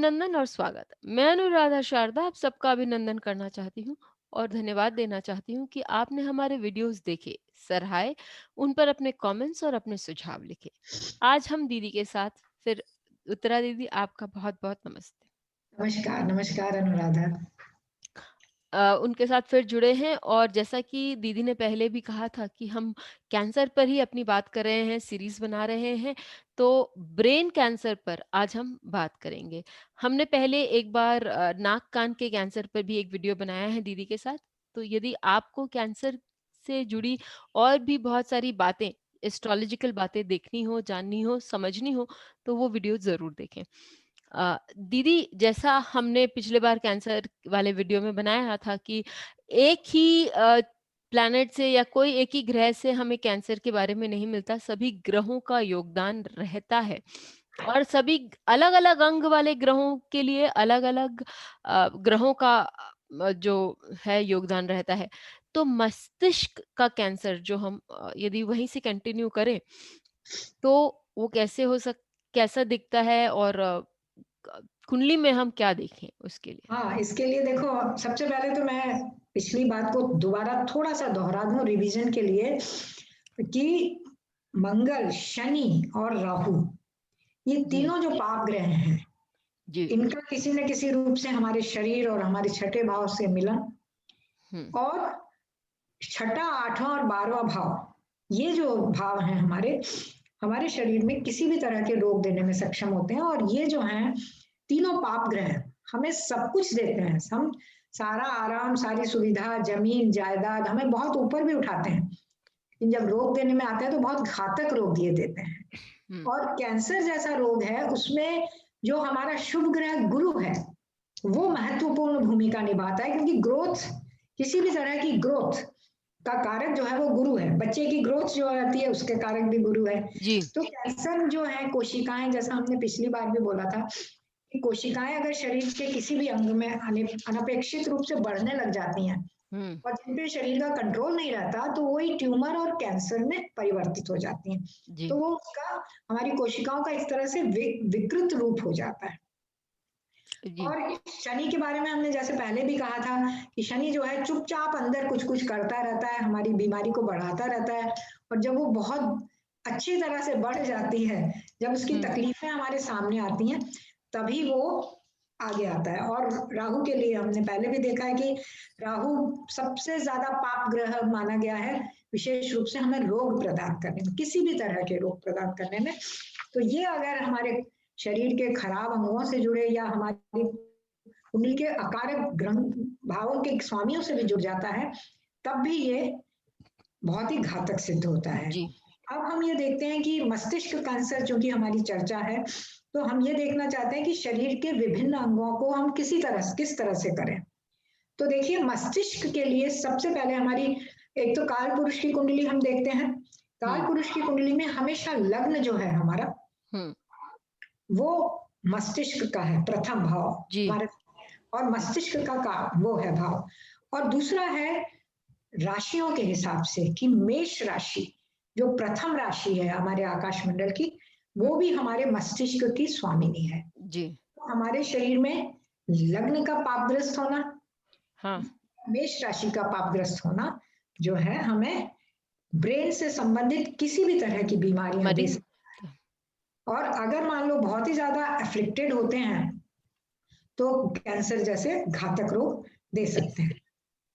अभिनंदन और स्वागत। मैं अनुराधा शारदा आप सबका अभिनंदन करना चाहती हूँ और धन्यवाद देना चाहती हूँ कि आपने हमारे वीडियोस देखे, सराहे, उन पर अपने कमेंट्स और अपने सुझाव लिखे। आज हम दीदी के साथ फिर उत्तरा दीदी आपका बहुत-बहुत नमस्ते। नमस्कार, नमस्कार अनुराधा। उनके साथ फिर जुड़े हैं और जैसा कि दीदी ने पहले भी कहा था कि हम कैंसर पर ही अपनी बात कर रहे हैं, सीरीज़ बना रहे हैं, तो ब्रेन कैंसर पर आज हम बात करेंगे। हमने पहले एक बार नाक कान के कैंसर पर भी एक वीडियो बनाया है दीदी के साथ, तो यदि आपको कैंसर से जुड़ी और भी बहुत सारी बातें, एस्ट्रोलॉजिकल बातें देखनी हो, जाननी हो, समझनी हो, तो वो वीडियो ज़रूर देखें। दीदी जैसा हमने पिछले बार कैंसर वाले वीडियो में बनाया था कि एक ही प्लैनेट से या कोई एक ही ग्रह से हमें कैंसर के बारे में नहीं मिलता, सभी ग्रहों का योगदान रहता है और सभी अलग-अलग अंग वाले ग्रहों के लिए अलग-अलग ग्रहों का जो है योगदान रहता है। तो मस्तिष्क का कैंसर जो हम यदि वहीं से कंटिन्यू करें, तो वो कैसा दिखता है और कुंडली में हम क्या देखें उसके लिए? हाँ, इसके लिए देखो सबसे पहले तो मैं पिछली बात को दोबारा थोड़ा-सा दोहरा दूँ रिवीजन के लिए कि मंगल, शनि और राहु ये जी, तीनों जो पाप ग्रह हैं, जी। इनका किसी न किसी रूप से हमारे शरीर और हमारे छठे भाव से मिलन हुँ, और छठा, 8वाँ और 12वाँ भाव, ये जो भाव हैं हमारे शरीर में किसी भी तरह के रोग देने में सक्षम होते हैं और ये जो हैं तीनों पाप ग्रह हमें सब कुछ देते हैं। हम सारा आराम, सारी सुविधा, ज़मीन, जायदाद हमें बहुत ऊपर भी उठाते हैं। लेकिन जब रोग देने में आते हैं तो बहुत घातक रोग ये देते हैं। हुँ, और कैंसर जैसा रोग है उसमें जो हमारा शुभ ग्रह गुरु है, वो महत्वपूर्ण भूमिका निभाता है क्योंकि ग्रोथ किसी भी तरह की ग्रोथ का कारक जो है वो गुरु है। बच्चे की ग्रोथ जो रहती है उसके कारक भी गुरु है। जी। तो कैंसर जो है कोशिकाएं, जैसा हमने पिछली बार भी बोला था कि कोशिकाएं अगर शरीर के किसी भी अंग में अनपेक्षित रूप से बढ़ने लग जाती हैं हुँ, और जिन पे शरीर का कंट्रोल नहीं रहता तो वही ट्यूमर और कैंसर में परिवर्तित हो जाती हैं। जी। तो वो उसका हमारी कोशिकाओं का एक तरह से विकृत रूप हो जाता है। जी, और शनि के बारे में हमने जैसे पहले भी कहा था कि शनि जो है चुपचाप अंदर कुछ कुछ करता रहता है, हमारी बीमारी को बढ़ाता रहता है और जब वो बहुत अच्छी तरह से बढ़ जाती है, जब उसकी हुँ, तकलीफें हमारे सामने आती हैं, तभी वो आगे आता है। और राहु के लिए हमने पहले भी देखा है कि राहु सबसे ज्यादा पाप ग्रह माना गया है, विशेष रूप से हमें रोग प्रदान करने में, किसी भी तरह के रोग प्रदान करने में। तो ये अगर हमारे शरीर के खराब अंगों से जुड़े या हमारी कुंडली के अकारक ग्रह भावों के स्वामियों से भी जुड़ जाता है, तब भी ये बहुत ही घातक सिद्ध होता है। जी, अब हम ये देखते हैं कि मस्तिष्क कैंसर चूंकि हमारी चर्चा है, तो हम ये देखना चाहते हैं कि शरीर के विभिन्न अंगों को हम किस तरह से करें। तो देखिए मस्तिष्क के लिए सबसे पहले हमारी एक तो काल पुरुष की कुंडली हम देखते हैं। काल हुँ, पुरुष की कुंडली में हमेशा लग्न जो है हमारा, हुँ, वो मस्तिष्क का है, प्रथम भाव जी, हमारे। और मस्तिष्क का वो है भाव। और दूसरा है राशियों के हिसाब से कि मेष राशि जो प्रथम राशि है हमारे आकाश मंडल की, हुँ, वो भी हमारे मस्तिष्क की स्वामिनी है। जी, तो हमारे शरीर में लग्न का पापग्रस्त होना, हाँ, मेष राशि का पापग्रस्त होना जो है हमें ब्रेन से संबंधित किसी भी तरह की बीमारियां मरी दे सकती। और अगर मान लो बहुत ही ज्यादा अफ्लिक्टेड होते हैं तो कैंसर जैसे घातक रोग दे सकते हैं।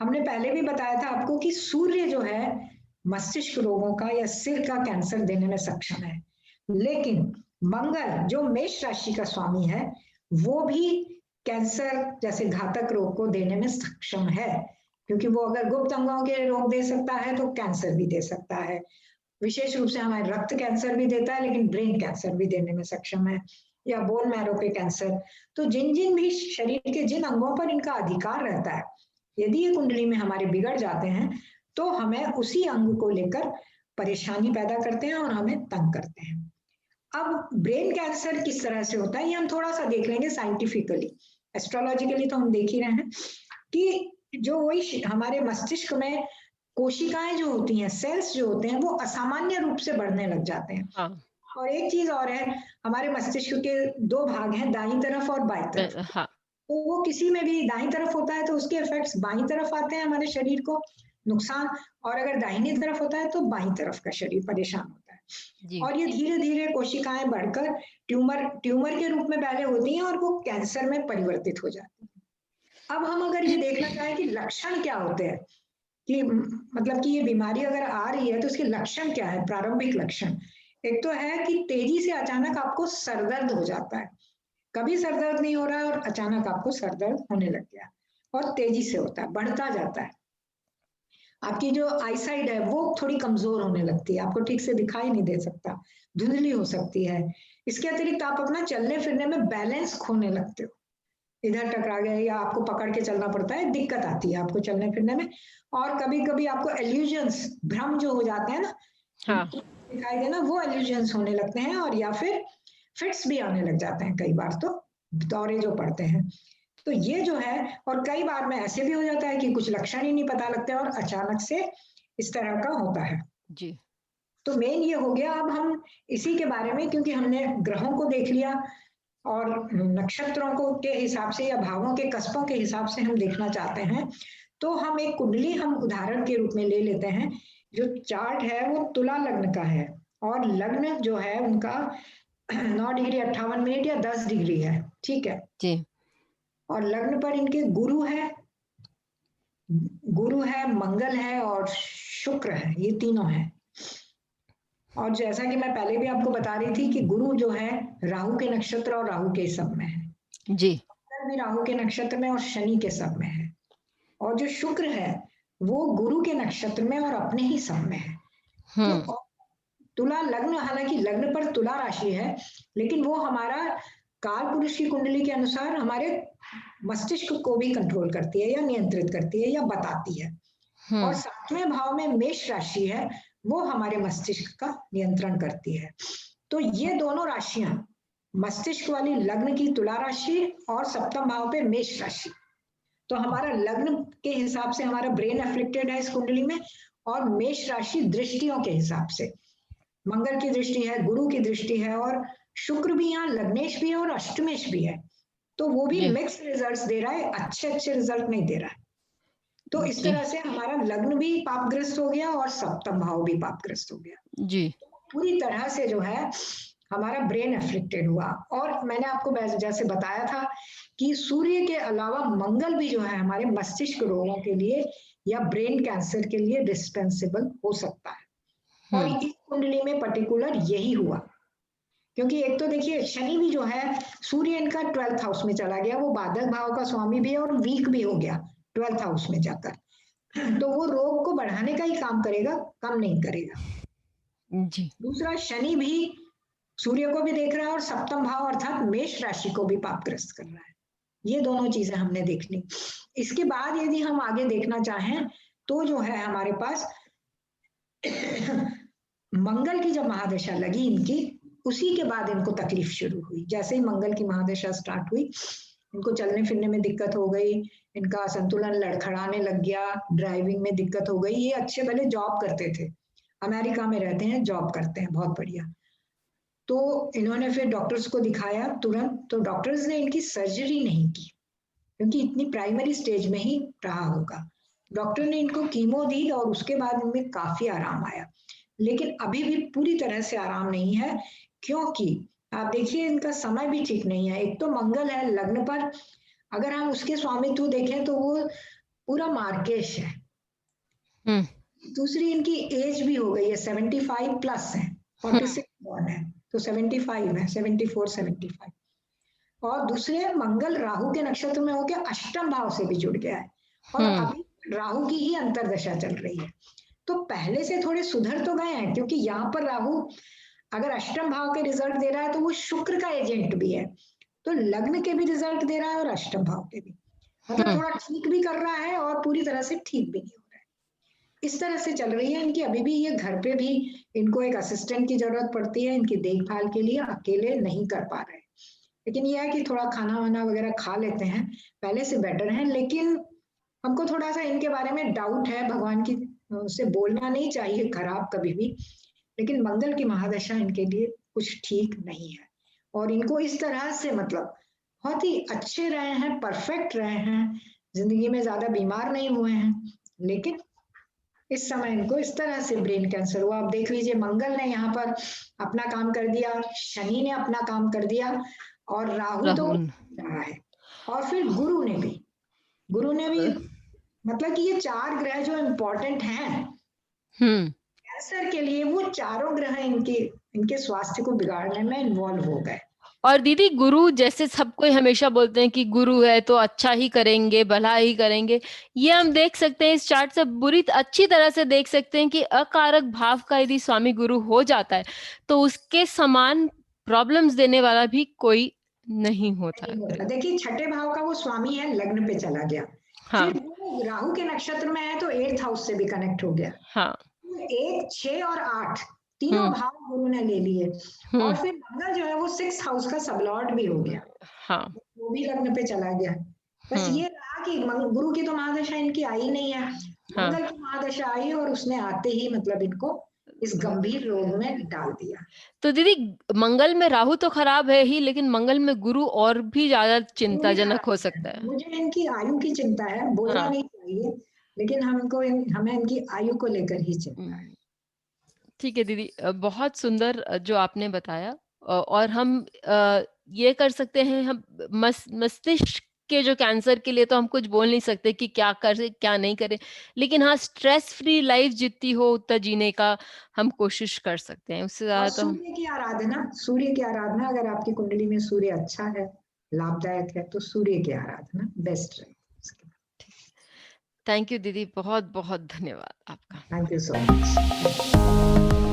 हमने पहले भी बताया था आपको कि सूर्य जो है मस्तिष्क रोगों का या सिर का कैंसर देने में सक्षम है, लेकिन मंगल जो मेष राशि का स्वामी है वो भी कैंसर जैसे घातक रोग को देने में सक्षम है, क्योंकि वो अगर गुप्त अंगों के रोग दे सकता है तो कैंसर भी दे सकता है। विशेष रूप से हमारे रक्त कैंसर भी देता है लेकिन ब्रेन कैंसर भी देने में सक्षम है, या बोन मैरो के कैंसर। तो जिन जिन भी शरीर के जिन अंगों पर इनका अधिकार रहता है, यदि ये कुंडली में हमारे बिगड़ जाते हैं तो हमें उसी अंग को लेकर परेशानी पैदा करते हैं और हमें तंग करते हैं। अब ब्रेन कैंसर किस तरह से होता है ये हम थोड़ा सा देख लेंगे साइंटिफिकली। एस्ट्रोलॉजिकली तो हम देख ही रहे हैं कि जो वही हमारे मस्तिष्क में कोशिकाएं जो होती हैं, सेल्स जो होते हैं, वो असामान्य रूप से बढ़ने लग जाते हैं। हाँ, और एक चीज और है, हमारे मस्तिष्क के दो भाग हैं, दाईं तरफ और बाईं तरफ। हाँ। तो वो किसी में भी दाईं तरफ होता है तो उसके इफेक्ट्स बाईं तरफ आते हैं हमारे शरीर को नुकसान, और अगर दाहिनी तरफ होता है तो बाईं तरफ का शरीर परेशान होता है। जी। और ये धीरे धीरे कोशिकाएं बढ़कर ट्यूमर ट्यूमर के रूप में पहले होती हैं और वो कैंसर में परिवर्तित हो जाती है। अब हम अगर ये देखना चाहें कि लक्षण क्या होते हैं, कि मतलब कि ये बीमारी अगर आ रही है तो उसके लक्षण क्या है, प्रारंभिक लक्षण। एक तो है कि तेजी से अचानक आपको सरदर्द हो जाता है, कभी सरदर्द नहीं हो रहा है और अचानक आपको सरदर्द होने लग गया, और तेजी से होता है, बढ़ता जाता है। आपकी जो आई साइड है वो थोड़ी कमजोर होने लगती है, आपको ठीक से दिखाई नहीं दे सकता, धुंधली हो सकती है। इसके अतिरिक्त आप अपना चलने फिरने में बैलेंस खोने लगते हो, इधर टकरा गए या आपको पकड़ के चलना पड़ता है, दिक्कत आती है आपको चलने फिरने में। और कभी कभी आपको एल्यूजन्स, भ्रम जो हो जाते हैं ना, हाँ। दिखाई देना, वो एल्यूजन्स होने लगते हैं, और या फिर फिट्स भी आने लग जाते हैं कई बार, तो दौरे जो पड़ते हैं। तो ये जो है, और कई बार में ऐसे भी हो जाता है कि कुछ लक्षण ही नहीं पता लगते और अचानक से इस तरह का होता है। जी। तो मेन ये हो गया। अब हम इसी के बारे में, क्योंकि हमने ग्रहों को देख लिया और नक्षत्रों को के हिसाब से या भावों के कस्पों के हिसाब से हम देखना चाहते हैं, तो हम एक कुंडली हम उदाहरण के रूप में ले लेते हैं। जो चार्ट है वो तुला लग्न का है, और लग्न जो है उनका 9 डिग्री 58 मिनट या 10 डिग्री है, ठीक है। जी। और लग्न पर इनके गुरु है, मंगल है और शुक्र है, ये तीनों है। और जैसा कि मैं पहले भी आपको बता रही थी कि गुरु जो है राहु के नक्षत्र और राहु के सब में है, जी। मंगल भी राहु के नक्षत्र में और शनि के सब में है, और जो शुक्र है वो गुरु के नक्षत्र में और अपने ही सब में है। तो हम्म। तुला लग्न, हालांकि लग्न पर तुला राशि है, लेकिन वो हमारा काल पुरुष की कुंडली के अनुसार हमारे मस्तिष्क को भी कंट्रोल करती है या नियंत्रित करती है या बताती है। और हम्म। 7वें भाव में मेष राशि है, वो हमारे मस्तिष्क का नियंत्रण करती है। तो ये दोनों राशियां, मस्तिष्क वाली लग्न की तुला राशि और 7वें भाव पे मेष राशि, तो हमारा लग्न के हिसाब से हमारा ब्रेन अफ्लिक्टेड है इस कुंडली में, और मेष राशि दृष्टियों के हिसाब से मंगल की दृष्टि है, गुरु की दृष्टि है, और शुक्र भी यहाँ लग्नेश भी है और अष्टमेश भी है, तो वो भी जी। मिक्स रिजल्ट्स दे रहा है, अच्छे अच्छे रिजल्ट नहीं दे रहा है। तो इस जी। तरह से हमारा लग्न भी पापग्रस्त हो गया और 7वां भाव भी पापग्रस्त हो गया। जी। पूरी तरह से जो है हमारा ब्रेन अफ्लिक्टेड हुआ। और मैंने आपको जैसे बताया था कि सूर्य के अलावा मंगल भी जो है हमारे मस्तिष्क रोगों के लिए या ब्रेन कैंसर के लिए रिस्पॉन्सिबल हो सकता है। और हम्म। इस कुंडली में पर्टिकुलर यही हुआ, क्योंकि एक तो देखिए शनि भी जो है, सूर्य इनका 12th हाउस में चला गया, वो बाधक भाव का स्वामी भी है और वीक भी हो गया 12th हाउस में जाकर, तो वो रोग को बढ़ाने का ही काम करेगा, कम नहीं करेगा। जी। दूसरा, शनि भी सूर्य को भी देख रहा है और 7वां भाव अर्थात मेष राशि को भी पापग्रस्त कर रहा है। ये दोनों चीजें हमने देख ली। इसके बाद यदि हम आगे देखना चाहें तो जो है हमारे पास मंगल की जब महादशा लगी इनकी, उसी के बाद इनको तकलीफ शुरू हुई। जैसे ही मंगल की महादशा स्टार्ट हुई, इनको चलने फिरने में दिक्कत हो गई, इनका संतुलन लड़खड़ाने लग गया, ड्राइविंग में दिक्कत हो गई। ये अच्छे भले जॉब करते थे, अमेरिका में रहते हैं, जॉब करते हैं, बहुत बढ़िया। तो इन्होंने फिर डॉक्टर्स को दिखाया तुरंत, तो डॉक्टर्स ने इनकी सर्जरी नहीं की, क्योंकि इतनी प्राइमरी स्टेज में ही रहा होगा। डॉक्टर ने इनको कीमो दी और उसके बाद इनमें काफी आराम आया, लेकिन अभी भी पूरी तरह से आराम नहीं है, क्योंकि आप देखिए इनका समय भी ठीक नहीं है। एक तो मंगल है लग्न पर, अगर हम उसके स्वामित्व देखें तो वो पूरा मार्केश है। हम्म। दूसरी इनकी एज भी हो गई है, 75 प्लस है, हम्म। 46 बॉर्न है, तो 75 है, 74 75। और दूसरे मंगल राहु के नक्षत्र में होकर अष्टम भाव से भी जुड़ गया है, और हम्म। अभी राहु की ही अंतर्दशा चल रही है। तो पहले से थोड़े सुधर तो गए हैं, क्योंकि यहाँ पर राहु अगर अष्टम भाव के रिजल्ट दे रहा है तो वो शुक्र का एजेंट भी है, तो लग्न के भी रिजल्ट दे रहा है और अष्टम भाव के भी, मतलब हम्म। थोड़ा ठीक भी कर रहा है और पूरी तरह से ठीक भी नहीं हो रहा है। इस तरह से चल रही है इनकी। अभी भी ये घर पे भी इनको एक असिस्टेंट की जरूरत पड़ती है इनकी देखभाल के लिए, अकेले नहीं कर पा रहे। लेकिन यह है कि थोड़ा खाना वाना वगैरह खा लेते हैं, पहले से बेटर है। लेकिन हमको थोड़ा सा इनके बारे में डाउट है, भगवान की से बोलना नहीं चाहिए खराब कभी भी, लेकिन मंगल की महादशा इनके लिए कुछ ठीक नहीं है। और इनको इस तरह से मतलब बहुत ही अच्छे रहे हैं, परफेक्ट रहे हैं, जिंदगी में ज्यादा बीमार नहीं हुए हैं, लेकिन इस समय इनको इस तरह से ब्रेन कैंसर हुआ। आप देख लीजिए, मंगल ने यहाँ पर अपना काम कर दिया, शनि ने अपना काम कर दिया, और राहु तो राहुल रहा है, और फिर गुरु ने भी मतलब कि ये 4 ग्रह जो इम्पोर्टेंट हैं कैंसर के लिए, वो चारों ग्रह इनके स्वास्थ्य को बिगाड़ने में इन्वॉल्व हो गए। और दीदी, गुरु जैसे सब कोई हमेशा बोलते हैं कि गुरु है तो अच्छा ही करेंगे, भला ही करेंगे, ये हम देख सकते हैं इस चार्ट से अच्छी तरह से देख सकते हैं कि अकारक भाव का यदि स्वामी गुरु हो जाता है तो उसके समान प्रॉब्लम्स देने वाला भी कोई नहीं होता। देखिए, छठे भाव का वो स्वामी है, लग्न पे चला गया, हाँ फिर वो राहु के नक्षत्र में है तो 8th हाउस से भी कनेक्ट हो गया। हाँ 1, 6 और 8 तीनों भाव गुरु ने ले लिए, और फिर मंगल जो है वो 6th हाउस का सबलॉर्ड भी हो गया, हाँ वो भी लग्न पे चला गया। बस ये रहा कि गुरु की तो महादशा इनकी आई नहीं है, मंगल की महादशा आई और उसने आते ही मतलब इनको इस गंभीर रोग में डाल दिया। तो दीदी, मंगल में राहु तो खराब है ही, लेकिन मंगल में गुरु और भी ज्यादा चिंताजनक हो सकता है। मुझे इनकी आयु की चिंता है, बोलना नहीं चाहिए, लेकिन हमें इनकी आयु को लेकर ही चिंता है। ठीक है दीदी, बहुत सुंदर जो आपने बताया। और हम ये कर सकते हैं, हम मस्तिष्क के जो कैंसर के लिए तो हम कुछ बोल नहीं सकते कि क्या करें क्या नहीं करें, लेकिन हाँ, स्ट्रेस फ्री लाइफ जितनी हो उतना जीने का हम कोशिश कर सकते हैं, उससे और ज्यादा तो हम सूर्य की आराधना अगर आपकी कुंडली में सूर्य अच्छा है, लाभदायक है, तो सूर्य की आराधना बेस्ट रहेगी। थैंक यू दीदी, बहुत बहुत धन्यवाद आपका। Thank you so much.